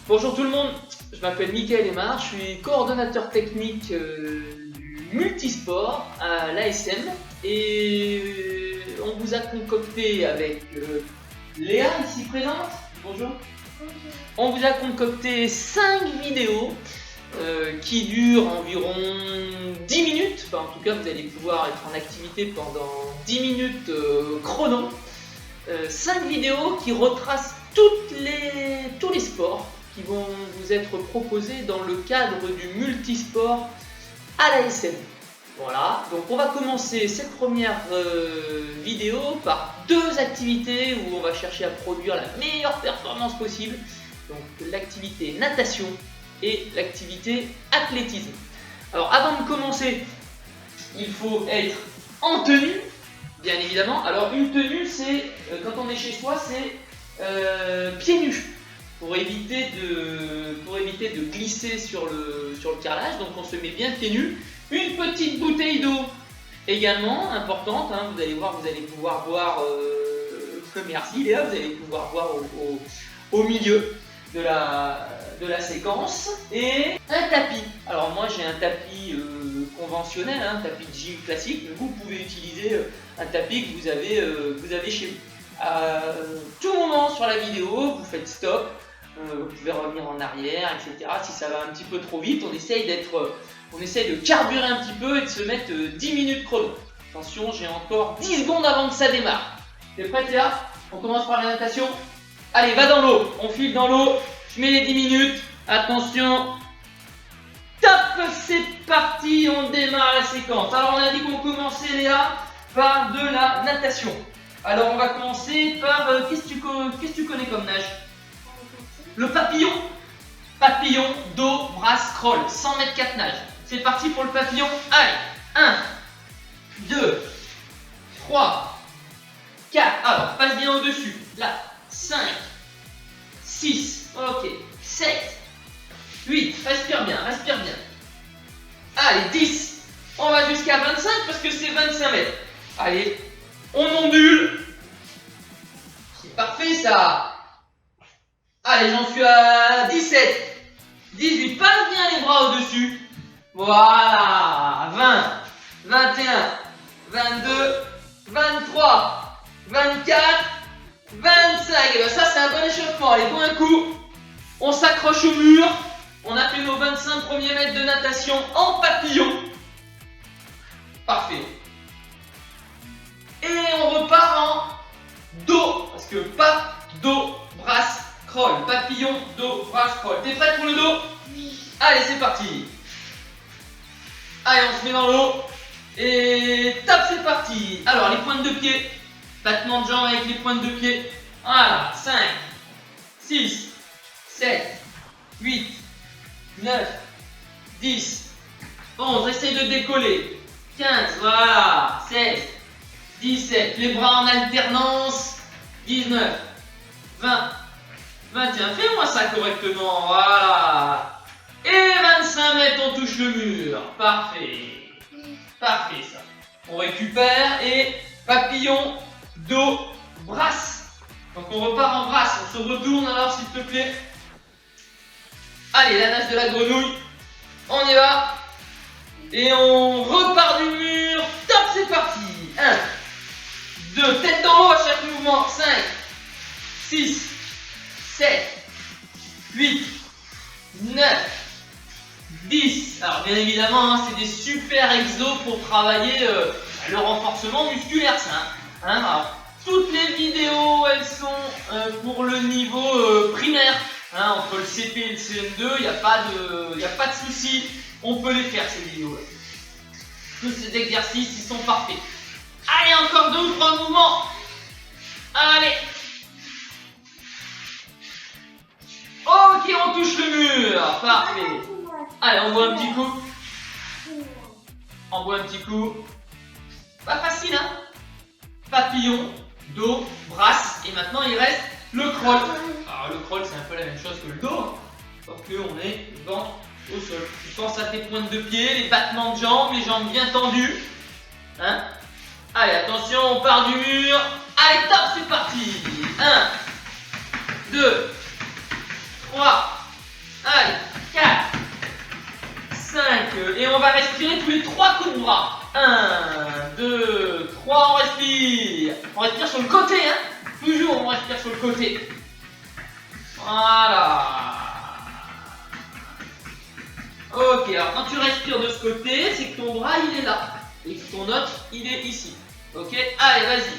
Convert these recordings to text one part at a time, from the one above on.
Bonjour tout le monde, je m'appelle Mickaël Aymar, je suis coordonnateur technique du multisport à l'ASM et on vous a concocté avec Léa ici présente. Bonjour. On vous a concocté 5 vidéos qui durent environ 10 minutes, enfin en tout cas vous allez pouvoir être en activité pendant 10 minutes chrono. 5 vidéos qui retracent tous les sports qui vont vous être proposés dans le cadre du multisport à l'ASM. Voilà, donc on va commencer cette première vidéo par 2 activités où on va chercher à produire la meilleure performance possible. Donc l'activité natation et l'activité athlétisme. Alors avant de commencer, il faut être en tenue, bien évidemment. Alors une tenue, c'est quand on est chez soi, c'est pieds nus. Pour éviter de glisser sur le carrelage, donc on se met bien pieds nus. Une petite bouteille d'eau également importante, hein, vous allez voir, vous allez pouvoir boire, merci Léa, vous allez pouvoir boire au milieu de la séquence. Et un tapis. Alors moi j'ai un tapis conventionnel, un tapis de gym classique, mais vous pouvez utiliser un tapis que vous avez chez vous. À tout moment sur la vidéo, vous faites stop, vous pouvez revenir en arrière, etc. Si ça va un petit peu trop vite, on essaye de carburer un petit peu et de se mettre 10 minutes chrono. Attention, j'ai encore 10 secondes avant que ça démarre. T'es prête Léa? On commence par la natation. Allez, va dans l'eau, on file dans l'eau, je mets les 10 minutes, attention. Top, c'est parti, on démarre la séquence. Alors on a dit qu'on commençait Léa par de la natation. Alors on va commencer par, qu'est-ce que tu connais comme nage? Le papillon. Papillon, dos, bras, scroll, 100 mètres 4 nages. C'est parti pour le papillon. Allez, 1, 2, 3, 4. Alors, passe bien au-dessus. Là, 5, 6, ok, 7, 8. Respire bien, respire bien. Allez, 10. On va jusqu'à 25 parce que c'est 25 mètres. Allez, on ondule. C'est parfait ça. Allez, j'en suis à 17, 18, passe bien les bras au-dessus. Voilà, 20, 21, 22, 23, 24, 25. Et bien ça, c'est un bon échauffement. Allez, pour un coup, on s'accroche au mur. On a fait nos 25 premiers mètres de natation en papillon. Parfait. Et on repart en dos. Parce que pas dos, brasse, scroll, papillon, dos, bras, scroll. T'es prête pour le dos? Oui. Allez, c'est parti. Allez, on se met dans l'eau. Et top, c'est parti. Alors, les pointes de pied. Battement de jambes avec les pointes de pied. Voilà, 5, 6, 7, 8, 9, 10, 11. Essaye de décoller. 15, voilà. 16, 17. Les bras en alternance. 19, 20. 21, fais-moi ça correctement, voilà. Et 25 mètres, on touche le mur. Parfait. Parfait ça. On récupère et papillon, dos, brasse. Donc on repart en brasse, on se retourne alors s'il te plaît. Allez, la nage de la grenouille. On y va. Et on repart du mur. Top, c'est parti. 1, 2, tête dans l'eau à chaque mouvement. 5, 6, 7, 8, 9, 10. Alors bien évidemment, hein, c'est des super exos pour travailler le renforcement musculaire. Ça, hein. Alors, toutes les vidéos, elles sont pour le niveau primaire. Hein, entre le CP et le CM2, il n'y a pas de souci. On peut les faire ces vidéos-là. Tous ces exercices, ils sont parfaits. Allez, encore 2 ou 3 mouvements. Allez. Ok, on touche le mur. Parfait. Allez, on boit un petit coup. On boit un petit coup. Pas facile, hein? Papillon, dos, brasse. Et maintenant, il reste le crawl. Alors, le crawl, c'est un peu la même chose que le dos. Sauf qu'on est le ventre au sol. Tu penses à tes pointes de pied, les battements de jambes, les jambes bien tendues. Hein? Allez, attention, on part du mur. Allez, top, c'est parti. 1, 2, 3, Allez, 4, 5, et on va respirer tous les 3 coups de bras. 1, 2, 3, on respire. On respire sur le côté, hein. Toujours, on respire sur le côté. Voilà. Ok, alors quand tu respires de ce côté, c'est que ton bras il est là. Et que ton autre il est ici. Ok, allez, vas-y.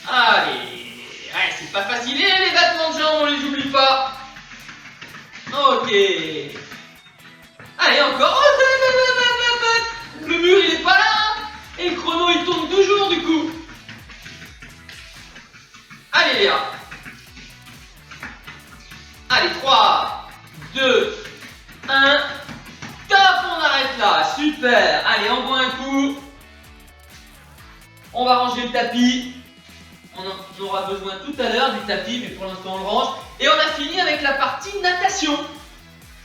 Allez. Ouais, c'est pas facile. Et les battements de jambes, on les oublie pas. Ok. Allez, encore. Le mur il est pas là. Et le chrono il tourne toujours du coup. Allez Léa. Allez, 3, 2, 1. Top, on arrête là. Super. Allez, on boit un coup. On va ranger le tapis. On en aura besoin tout à l'heure du tapis, mais pour l'instant on le range. Et on a fini avec la partie natation.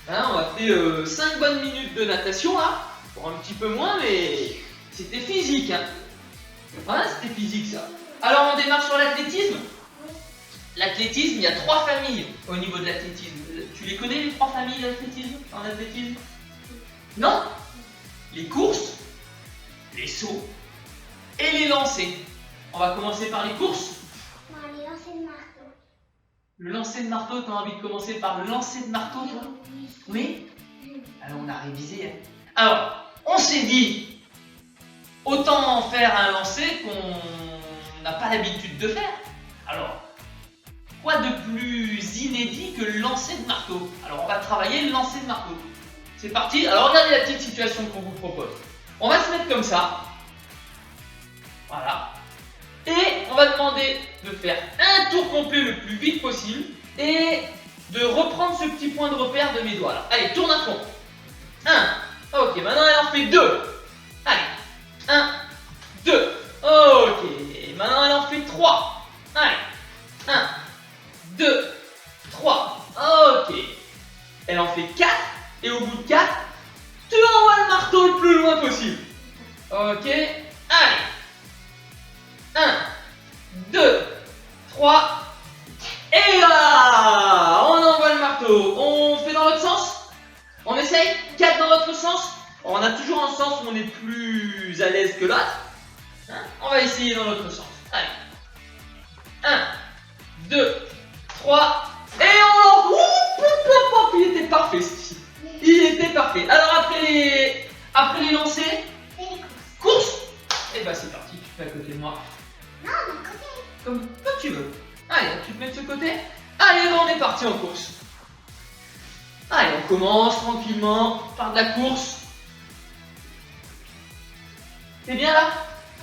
Hein, on a fait 5 bonnes minutes de natation là. Pour un petit peu moins, mais c'était physique. Hein. Voilà, c'était physique ça. Alors on démarre sur l'athlétisme. L'athlétisme, il y a 3 familles au niveau de l'athlétisme. Tu les connais les 3 familles d'athlétisme en athlétisme? Non? Les courses, les sauts et les lancers. On va commencer par les courses. Non, les lancers de marteau. Le lancer de marteau, tu as envie de commencer par le lancer de marteau, toi? Oui? Alors on a révisé. Hein. Alors, on s'est dit, autant faire un lancer qu'on n'a pas l'habitude de faire. Alors, quoi de plus inédit que le lancer de marteau? Alors on va travailler le lancer de marteau. C'est parti. Alors regardez la petite situation qu'on vous propose. On va se mettre comme ça. Voilà. Et on va demander de faire un tour complet le plus vite possible et de reprendre ce petit point de repère de mes doigts là. Allez, tourne à fond. 1. Ok, maintenant elle en fait 2. Allez. 1, 2. Ok. Maintenant elle en fait 3. Allez. 1, 2, 3. Ok. Elle en fait 4. Et au bout de 4, tu envoies le marteau le plus loin possible. Ok. Allez. 1, 2, 3. Et là, on envoie le marteau. On fait dans l'autre sens. On essaye. 4 dans l'autre sens. On a toujours un sens où on est plus à l'aise que l'autre. Hein, on va essayer dans l'autre sens. Allez. 1, 2, 3. Et on... Il était parfait ceci. Il était parfait. Alors après les lancers, Et les courses. course. Et bah c'est parti, tu te mets à côté de moi. Non, d'un côté. Comme toi tu veux. Allez, tu te mets de ce côté. Allez, on est parti en course. Allez, on commence tranquillement par de la course. T'es bien là?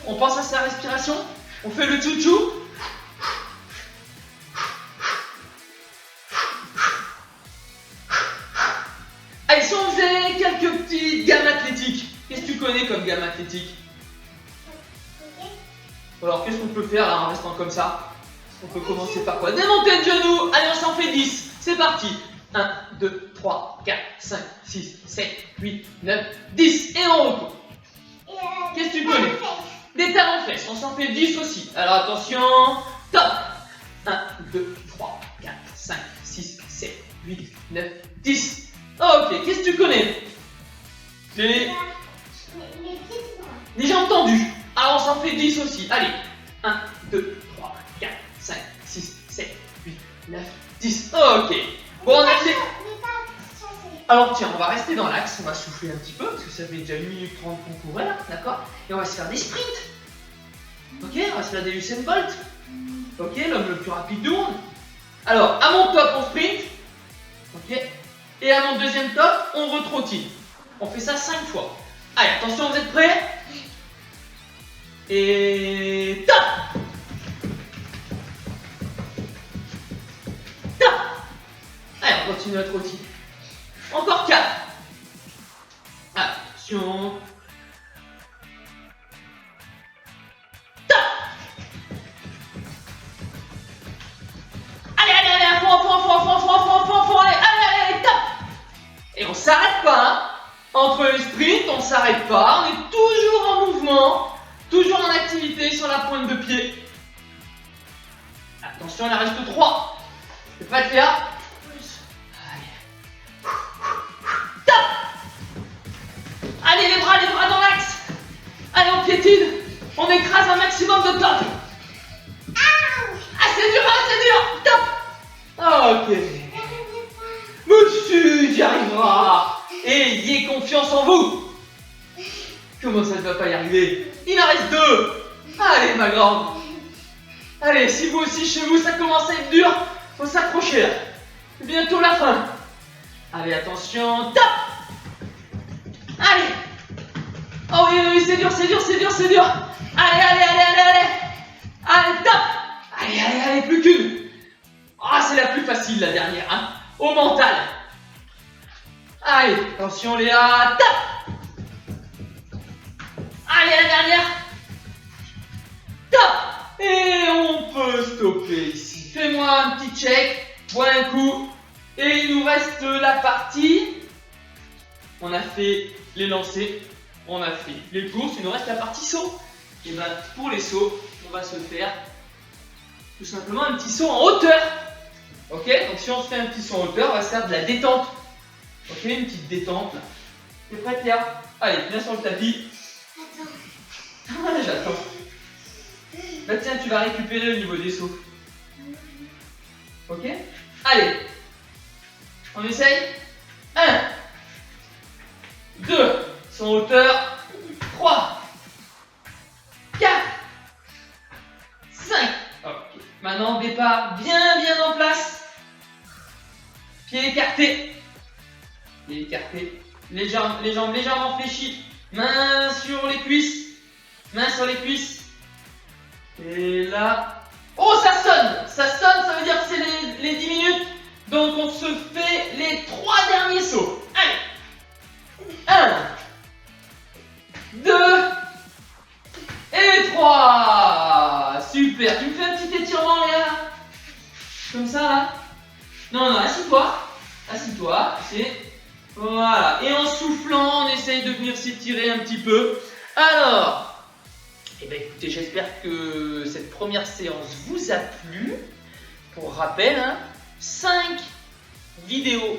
On pense à sa respiration. On fait le tchou-tchou. Allez, si on faisait quelques petites gammes athlétiques. Qu'est-ce que tu connais comme gamme athlétique? Ok. Alors, qu'est-ce qu'on peut faire là en restant comme ça? On peut commencer par quoi? Démonter de genoux. Allez, on s'en fait 10. C'est parti. 1, 2, 3, 4, 5, 6, 7, 8, 9, 10. Et on retourne. Qu'est-ce que tu connais? Des talons fesses. On s'en fait 10 aussi. Alors, attention. Top. 1, 2, 3, 4, 5, 6, 7, 8, 9, 10. Ok, qu'est-ce que tu connais? Les Les petites bras. J'ai entendu. Alors on s'en fait 10 aussi. Allez. 1, 2, 3, 4, 5, 6, 7, 8, 9, 10. Ok. Bon, on a fait... Alors tiens, on va rester dans l'axe. On va souffler un petit peu parce que ça fait déjà 1 minute 30 qu'on courait là. D'accord? Et on va se faire des sprints. Ok? On va se faire des Usain Bolt. Ok? L'homme le plus rapide du monde. Alors, à mon top, on sprint. Ok? Et à mon deuxième top, on retrottine. On fait ça 5 fois. Allez, attention, vous êtes prêts? Et top! Top! Allez, on continue à trottiner. Encore 4. Attention. Top! Allez, allez, allez, à fond, à fond, à fond, à fond, à fond, à fond, à fond, à fond, allez, allez, allez, top! Et on s'arrête pas, hein? Entre les sprints, on s'arrête pas, on est toujours en mouvement, toujours en activité sur la pointe de pied. Attention, il en reste 3. C'est prêt, Léa? Allez. Allez, les bras dans l'axe. Allez, on piétine. On écrase un maximum de top. Ah, c'est dur, top. Ok. Monsieur, j'y arrivera. Ayez confiance en vous. Comment ça ne va pas y arriver? Il en reste 2. Allez, ma grande. Allez, si vous aussi chez vous ça commence à être dur, faut s'accrocher là. C'est bientôt la fin. Allez, attention, top. Allez. Oh oui, oui, c'est dur. Allez. Allez, top. Allez, plus qu'une. Ah, c'est la plus facile la dernière, hein. Au mental. Allez, attention Léa, top. Allez, la dernière. Top. Et on peut stopper ici. Fais-moi un petit check, bois un coup. Et il nous reste la partie. On a fait les lancers, on a fait les courses, il nous reste la partie saut. Et bien pour les sauts, on va se faire tout simplement un petit saut en hauteur. Ok, donc si on se fait un petit saut en hauteur, on va se faire de la détente. Ok, une petite détente là. T'es prête Léa? Allez, viens sur le tapis. Attends. J'attends. Là tiens, tu vas récupérer au niveau des sauts. Ok? Allez. On essaye? 1, 2, saut en hauteur. 3, 4, 5. Ok. Maintenant, départ bien en place. Pieds écartés. Les jambes légèrement fléchies. Main sur les cuisses. Et là... Oh, ça sonne, ça veut dire que c'est les 10 minutes. Donc on se fait les 3 derniers sauts. Allez. 1, 2 et 3. Super. Tu me fais un petit étirement, Léa? Comme ça, là? Non, assis-toi. Voilà. Et en soufflant, on essaye de venir s'étirer un petit peu. Alors... Eh bien écoutez, j'espère que cette première séance vous a plu. Pour rappel, 5 vidéos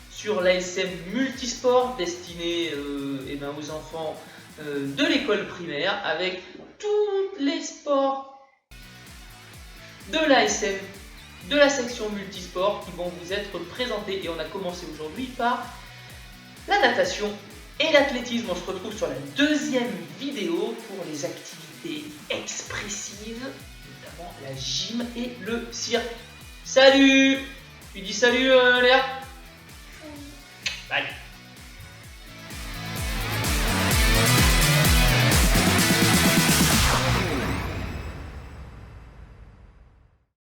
sur l'ASM Multisport destinées aux enfants de l'école primaire avec tous les sports de l'ASM, de la section multisport qui vont vous être présentés. Et on a commencé aujourd'hui par la natation et l'athlétisme. On se retrouve sur la deuxième vidéo pour les activités expressives, notamment la gym et le cirque. Salut! Tu dis salut Léa? Bye!